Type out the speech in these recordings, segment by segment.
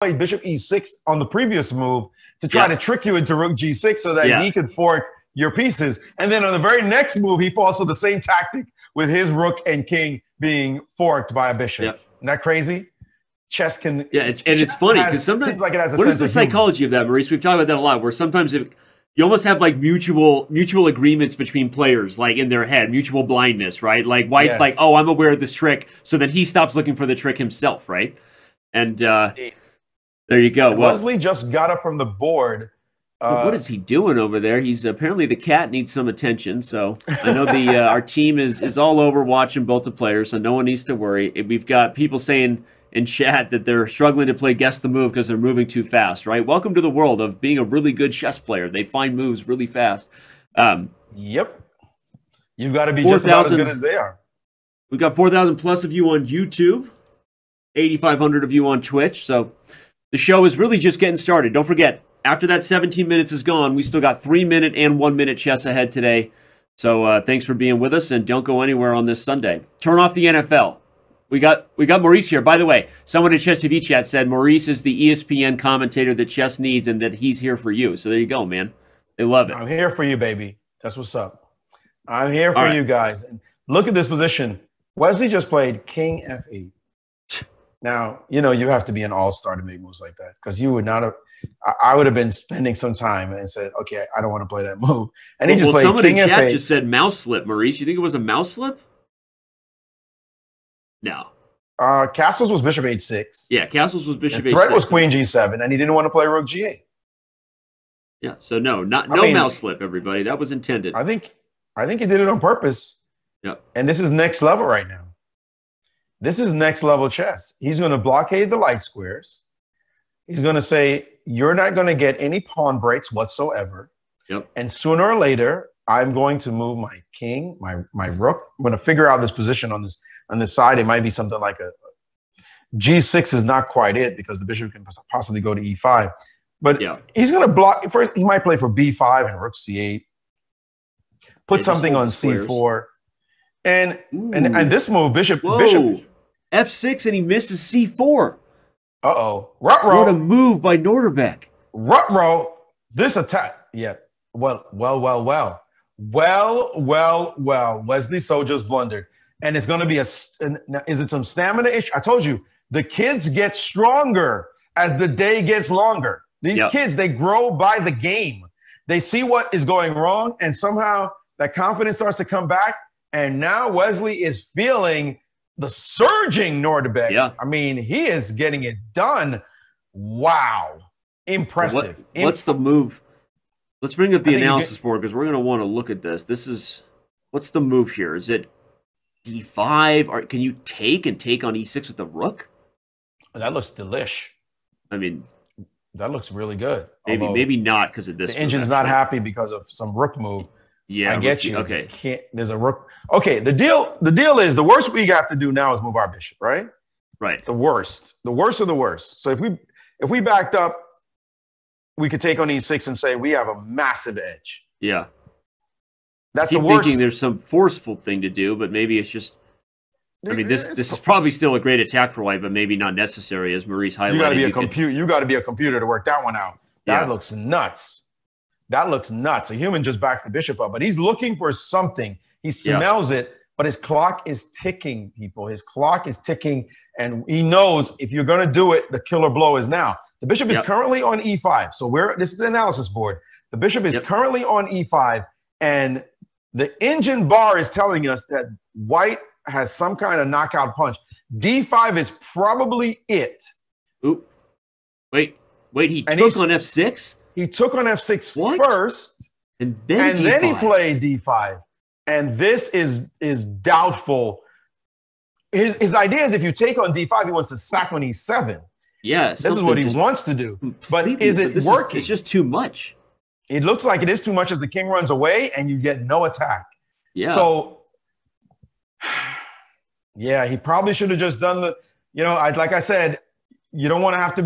played bishop e6 on the previous move to try to trick you into rook g6 so that he could fork your pieces. And then on the very next move, he falls for the same tactic with his rook and king being forked by a bishop. Isn't that crazy? Chess can... Yeah, it's funny because sometimes... Seems like it has a what sense is the of psychology of that, Maurice? We've talked about that a lot, where sometimes you almost have like mutual agreements between players, like in their head, mutual blindness, right? Like White's like, oh, I'm aware of this trick, so then he stops looking for the trick himself, right? And there you go. Well, Wesley just got up from the board. What is he doing over there? He's apparently the cat needs some attention. So I know our team is all over watching both the players, so no one needs to worry. We've got people saying in chat that they're struggling to play guess the move because they're moving too fast, right? Welcome to the world of being a really good chess player. They find moves really fast. Yep. You've got to be just about as good as they are. We've got 4,000 plus of you on YouTube, 8,500 of you on Twitch. So the show is really just getting started. Don't forget, after that 17 minutes is gone, we still got 3-minute and 1-minute chess ahead today. So thanks for being with us, and don't go anywhere on this Sunday. Turn off the NFL. We got Maurice here. By the way, someone in Chess TV chat said Maurice is the ESPN commentator that chess needs and that he's here for you. So there you go, man. They love it. I'm here for you, baby. That's what's up. I'm here for you guys. And look at this position. Wesley just played king f8. Now, you know, you have to be an all-star to make moves like that because you would not have – I would have been spending some time and said, okay, I don't want to play that move. And he just played someone king in chat f8. just said mouse slip, Maurice. You think it was a mouse slip? No. Castles was bishop h6. Yeah, Castles was bishop h6. Threat was queen g7, and he didn't want to play rook g8. Yeah, so no mouse slip, everybody. That was intended. I think he did it on purpose. Yeah. And this is next level right now. This is next level chess. He's going to blockade the light squares. He's going to say, you're not going to get any pawn breaks whatsoever. Yep. And sooner or later, I'm going to move my king, my rook. I'm going to figure out this position on this side. It might be something like a g6 is not quite it because the bishop can possibly go to e5. But he's going to block. First, he might play for b5 and rook c8. Put something on c4. And this move, bishop f6, and he misses c4. Uh-oh. Ruh-roh. What a move by Nodirbek. Ruh-roh. This attack. Yeah. Well. Wesley Soldiers blundered. And it's going to be is it some stamina issue? I told you, the kids get stronger as the day gets longer. These kids, they grow by the game. They see what is going wrong, and somehow that confidence starts to come back. And now Wesley is feeling the surging Nodirbek. Yeah. I mean, he is getting it done. Wow. Impressive. What's the move? Let's bring up the analysis board because we're going to want to look at this. What's the move here? Is it d5? Or can you take on e6 with the rook? That looks delish. I mean, that looks really good. Maybe not because of this. The engine's not happy because of some rook move. Yeah, I get you. Okay. There's a rook. Okay, the deal is the worst we have to do now is move our bishop, right? Right. The worst of the worst. So if we backed up, we could take on e6 and say we have a massive edge. Yeah. That's the worst. Thinking there's some forceful thing to do, but maybe it's just. I mean, this is probably still a great attack for White, but maybe not necessary, as Maurice highlighted. You got to be a computer to work that one out. That looks nuts. That looks nuts. A human just backs the bishop up, but he's looking for something. He smells it, but his clock is ticking, people. His clock is ticking, and he knows if you're going to do it, the killer blow is now. The bishop is currently on e5. So this is the analysis board. The bishop is currently on e5, and the engine bar is telling us that White has some kind of knockout punch. d5 is probably it. Oop. Wait, he took on f6? He took on f6 first, and then he played d5. And this is doubtful. His idea is if you take on d5, he wants to sack on e7. Yes. This is what he wants to do. But is it working? It's just too much. It looks like it is too much as the king runs away and you get no attack. Yeah. So, yeah, he probably should have just done like I said, you don't want to have to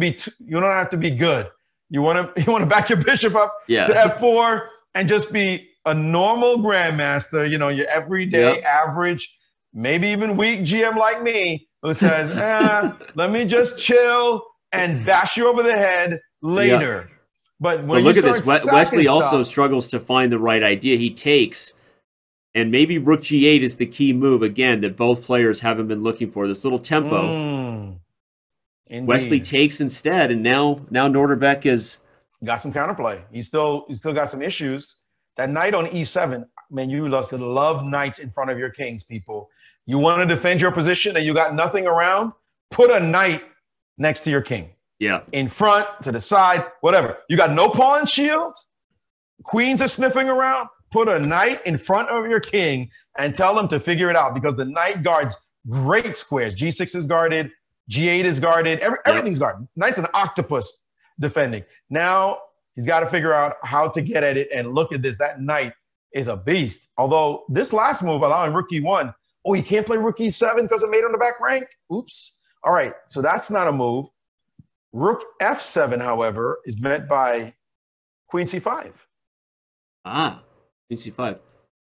be good. You want to back your bishop up to f4 and just be a normal grandmaster, your everyday average, maybe even weak GM like me, who says, let me just chill, and bash you over the head later. Yeah. But when look you at this. Wesley also struggles to find the right idea. He takes, and maybe rook g8 is the key move, again, that both players haven't been looking for. This little tempo. Wesley takes instead, and now Nodirbek is... Got some counterplay. He's still got some issues. That knight on e7, man, you love knights in front of your kings, people. You want to defend your position and you got nothing around, put a knight next to your king. Yeah. In front, to the side, whatever. You got no pawn shield, queens are sniffing around, put a knight in front of your king and tell them to figure it out, because the knight guards great squares. G6 is guarded, G8 is guarded, everything's guarded. Nice, an octopus defending. Now he's got to figure out how to get at it, and look at this. That knight is a beast. Although this last move, allowing rook e1, oh, he can't play rook e7 because it made on the back rank? Oops. All right, so that's not a move. Rook f7, however, is met by queen c5. Ah, queen c5.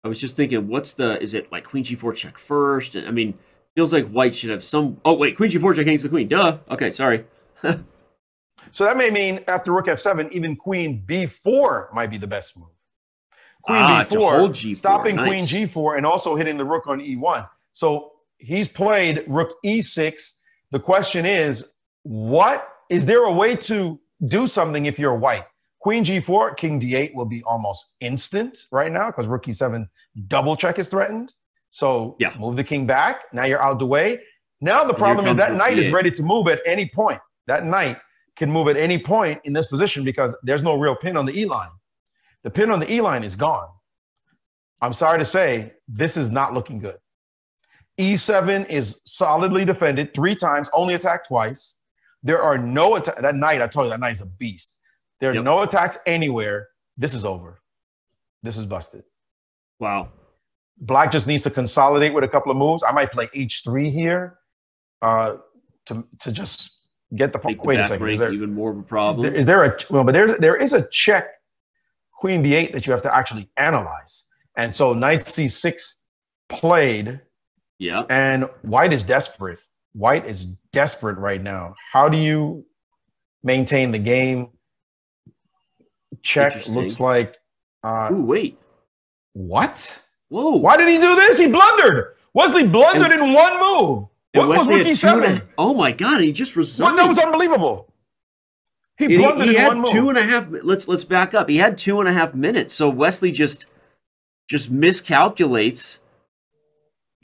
I was just thinking, is it like queen g4 check first? I mean, feels like white should have some... Oh, wait, queen g4 check hangs the queen. Duh. Okay, sorry. So that may mean after rook f7, even queen b4 might be the best move. Queen b4, G4, stopping nice. queen g4 and also hitting the rook on e1. So he's played rook e6. The question is there a way to do something if you're white? Queen g4, king d8 will be almost instant right now because rook e7 double check is threatened. So yeah, move the king back. Now you're out the way. Now the problem is that knight is ready to move at any point. That knight can move at any point in this position because there's no real pin on the E-line. The pin on the E-line is gone. I'm sorry to say, this is not looking good. E7 is solidly defended 3 times, only attacked twice. There are no attacks. That knight, I told you, that knight is a beast. There are no attacks anywhere. This is over. This is busted. Wow. Black just needs to consolidate with a couple of moves. I might play h3 here to just get the point. Wait a second. Is there even more of a problem? Is there a well? But there is a check queen b8 that you have to actually analyze. And so knight c6 played. Yeah. And white is desperate. White is desperate right now. How do you maintain the game? Check looks like. Ooh, wait. What? Whoa. Why did he do this? He blundered. Wesley blundered in one move. What was rook e7? Oh my God! He just resigned. That was unbelievable. He blundered in one move. He had 2.5. Let's back up. He had 2.5 minutes. So Wesley just miscalculates.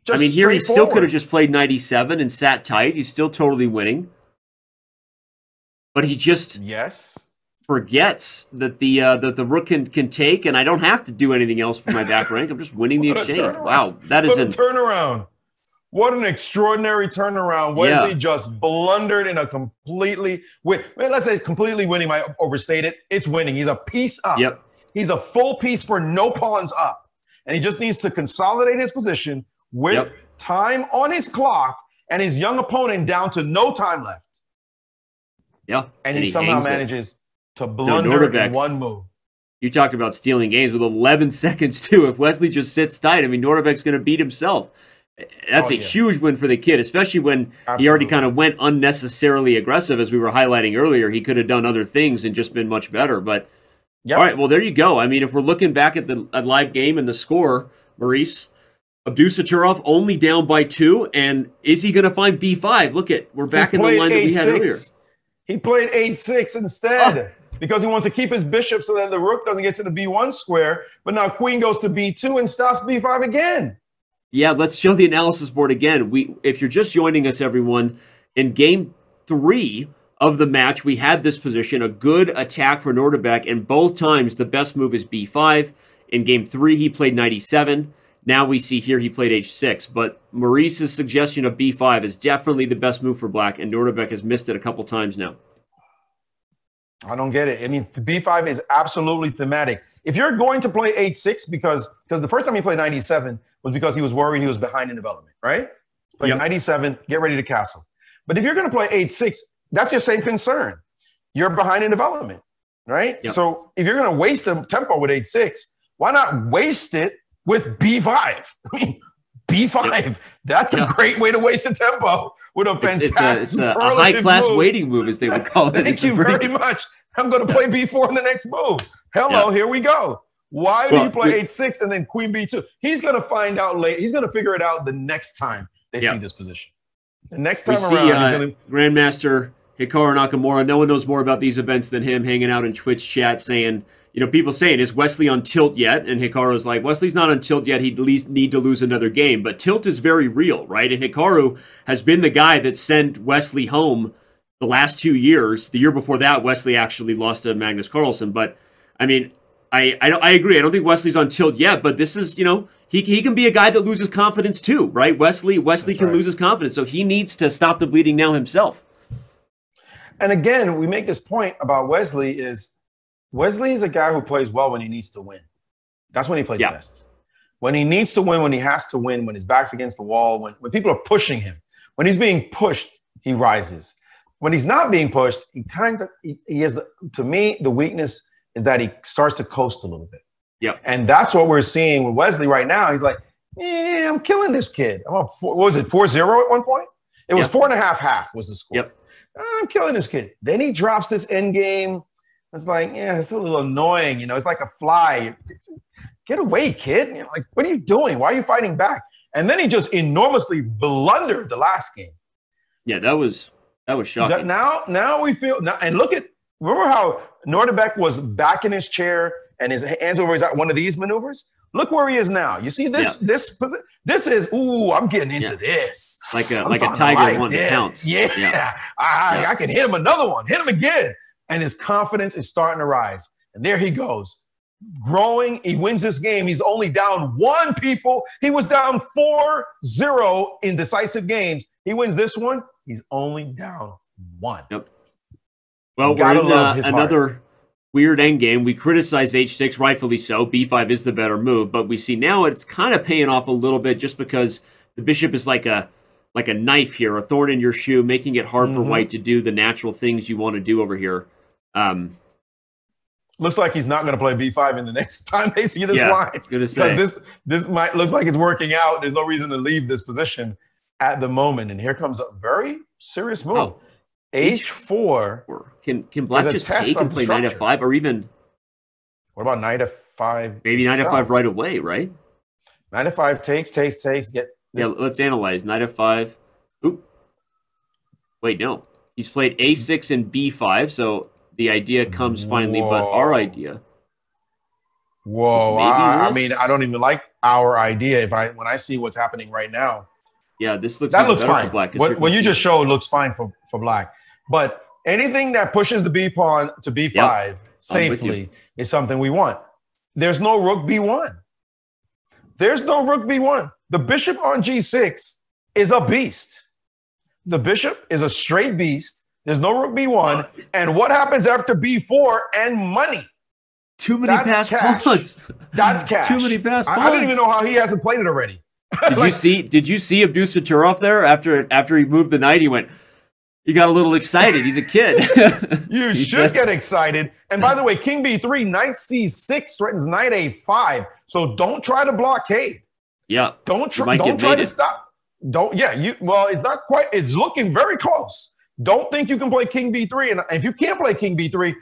I mean, here he still could have just played knight e7 and sat tight. He's still totally winning. But he just forgets that the rook can take, and I don't have to do anything else for my back rank. I'm just winning the exchange. Wow, that is a turnaround. What an extraordinary turnaround. Wesley just blundered in a completely let's say completely winning. I overstated. It's winning. He's a piece up. Yep. He's a full piece for no pawns up. And he just needs to consolidate his position with time on his clock and his young opponent down to no time left. Yeah. And he somehow manages to blunder in one move. You talked about stealing games with 11 seconds, too. If Wesley just sits tight, I mean, Nodirbek's going to beat himself. That's a huge win for the kid, especially when he already kind of went unnecessarily aggressive, as we were highlighting earlier. He could have done other things and just been much better. But, all right, well, there you go. I mean, if we're looking back at the live game and the score, Maurice, Abdusattorov only down by 2, and is he going to find b5? Look we're back in the line that we had earlier. He played 8-6 instead because he wants to keep his bishop so that the rook doesn't get to the b1 square. But now queen goes to b2 and stops b5 again. Yeah, let's show the analysis board again. If you're just joining us, everyone, in game 3 of the match, we had this position, a good attack for Nodirbek, and both times the best move is b5. In game 3, he played knight e7. Now we see here he played h6, but Maurice's suggestion of b5 is definitely the best move for black, and Nodirbek has missed it a couple times now. I don't get it. I mean, b5 is absolutely thematic. If you're going to play h6, because the first time he played knight e7 was because he was worried he was behind in development, right? Play knight e7, get ready to castle. But if you're going to play h6, that's your same concern. You're behind in development, right? So if you're going to waste the tempo with h6, why not waste it with b5? I mean, b5, that's a great way to waste the tempo. with a fantastic it's a high-class waiting move, as they would call it. Thank you very much. I'm going to play b4 in the next move. Hello, here we go. Why do you play h6 and then queen b2? He's going to find out later. He's going to figure it out the next time they see this position. The next time around, Grandmaster Hikaru Nakamura, no one knows more about these events than him, hanging out in Twitch chat saying, you know, people saying, is Wesley on tilt yet? And Hikaru's like, Wesley's not on tilt yet. He'd at least need to lose another game. But tilt is very real, right? And Hikaru has been the guy that sent Wesley home the last 2 years. The year before that, Wesley actually lost to Magnus Carlsen. But, I mean, I agree. I don't think Wesley's on tilt yet, but this is, you know, he can be a guy that loses confidence too, right? Wesley can lose his confidence, so he needs to stop the bleeding now himself. And again, we make this point about Wesley is a guy who plays well when he needs to win. That's when he plays best. When he needs to win, when he has to win, when his back's against the wall, when people are pushing him, when he's being pushed, he rises. When he's not being pushed, he has, to me, the weakness is that he starts to coast a little bit. Yep. And that's what we're seeing with Wesley right now. He's like, yeah, I'm killing this kid. What was it, 4-0 at one point? It was 4.5 was the score. Yep. I'm killing this kid. Then he drops this end game. It's like, yeah, it's a little annoying. You know, it's like a fly. Get away, kid. You know, like, what are you doing? Why are you fighting back? And then he just enormously blundered the last game. Yeah, that was shocking. Now we feel, and look at, remember how Nodirbek was back in his chair and his hands over his one of these maneuvers? Look where he is now. You see this? Yeah. This is, ooh, I'm getting into this. Like a tiger one that counts. Yeah. I can hit him another one. Hit him again. And his confidence is starting to rise. And there he goes. Growing. He wins this game. He's only down 1, people. He was down 4-0 in decisive games. He wins this one. He's only down 1. Yep. Well, we're in another weird endgame. We criticize h6, rightfully so. b5 is the better move, but we see now it's kind of paying off a little bit just because the bishop is like a knife here, a thorn in your shoe, making it hard for white to do the natural things you want to do over here. Looks like he's not going to play b5 in the next time they see this line. Because this might looks like it's working out. There's no reason to leave this position at the moment. And here comes a very serious move. Oh. h4. Can black just take and play knight f5, or even what about knight f5? Maybe knight f5 right away, right? Knight f5 takes. Get this. Yeah, let's analyze knight f5. Oop. Wait, no. He's played a6 and b5, so the idea comes finally. But our idea. Whoa! I mean, I don't even like our idea. When I see what's happening right now. Yeah, this looks fine. For black. What you just showed looks fine for black. But anything that pushes the b pawn to b5 safely is something we want. There's no rook b1. There's no rook b1. The bishop on g6 is a beast. The bishop is a straight beast. There's no rook b1. And what happens after b4 and money? Too many passed pawns. That's cash. Too many passed pawns. I don't even know how he hasn't played it already. Did you see Abdusattorov there after he moved the knight? He got a little excited. He's a kid. You should get excited. And by the way, king b3, knight c6 threatens knight a5. So don't try to blockade. Yeah. Don't try to stop. Well, it's not quite. It's looking very close. Don't think you can play king b3. And if you can't play king b3,